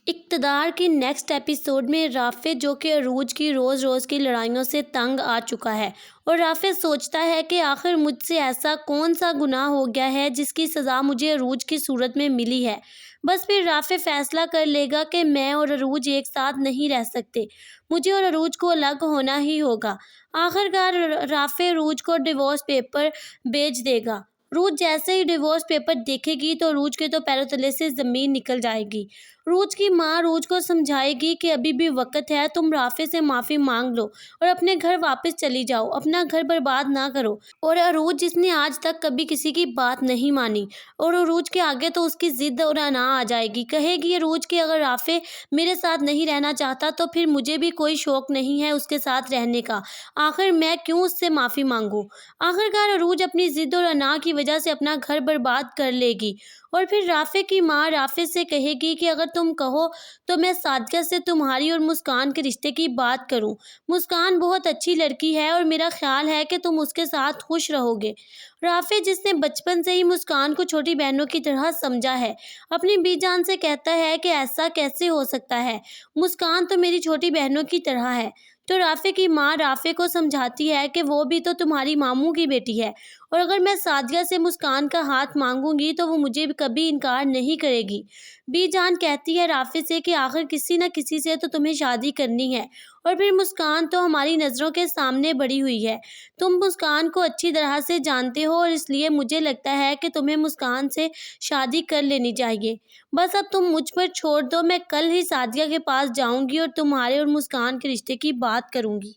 اقتدار کی next episode میں رافع جو کہ عروج کی روز روز کی لڑائیوں سے تنگ آ چکا ہے اور رافع سوچتا ہے کہ آخر مجھ سے ایسا کون سا گناہ ہو گیا ہے جس کی سزا مجھے عروج کی صورت میں ملی ہے۔ بس پھر رافع فیصلہ کر لے گا کہ میں اور عروج ایک ساتھ نہیں رہ سکتے، مجھے اور عروج کو الگ ہونا ہی ہوگا۔ آخرکار رافع عروج کو ڈیورس پیپر بھیج دے گا۔ عروج جیسے ہی ڈیورس پیپر دیکھے گی تو عروج کے تو پیروں تلے سے زمین نکل جائے گی۔ عروج کی ماں عروج کو سمجھائے گی کہ ابھی بھی وقت ہے، تم رافع سے معافی مانگ لو اور اپنے گھر واپس چلی جاؤ، اپنا گھر برباد نہ کرو۔ اور عروج جس نے آج تک کبھی کسی کی بات نہیں مانی، اور عروج کے آگے تو اس کی ضد اور انا آ جائے گی، کہے گی عروج کہ اگر رافع میرے ساتھ نہیں رہنا چاہتا تو پھر مجھے بھی کوئی شوق نہیں ہے اس کے ساتھ رہنے کا، آخر میں کیوں اس سے معافی مانگوں۔ آخرکار عروج اپنی ضد اور انا کی وجہ سے اپنا گھر برباد کر لے گی۔ اور پھر رافع کی ماں رافع سے کہے گی کہ اگر تم کہو تو میں صادقہ سے تمہاری اور مسکان کے رشتے کی بات کروں، مسکان بہت اچھی لڑکی ہے اور میرا خیال ہے کہ تم اس کے ساتھ خوش رہو گے۔ رافع جس نے بچپن سے ہی مسکان کو چھوٹی بہنوں کی طرح سمجھا ہے، اپنی بی جان سے کہتا ہے کہ ایسا کیسے ہو سکتا ہے، مسکان تو میری چھوٹی بہنوں کی طرح ہے۔ تو رافع کی ماں رافع کو سمجھاتی ہے کہ وہ بھی تو تمہاری ماموں کی بیٹی ہے، اور اگر میں صادقہ سے مسکان کا ہاتھ مانگوں گی تو وہ مجھے کبھی انکار نہیں کرے گی۔ بی جان کہتی ہے رافع سے کہ آخر کسی نہ کسی سے تو تمہیں شادی کرنی ہے، اور پھر مسکان تو ہماری نظروں کے سامنے بڑی ہوئی ہے، تم مسکان کو اچھی طرح سے جانتے ہو اور اس لیے مجھے لگتا ہے کہ تمہیں مسکان سے شادی کر لینی چاہیے۔ بس اب تم مجھ پر چھوڑ دو، میں کل ہی صادقہ کے پاس جاؤں گی اور تمہارے اور مسکان کے رشتے کی بات کروں گی۔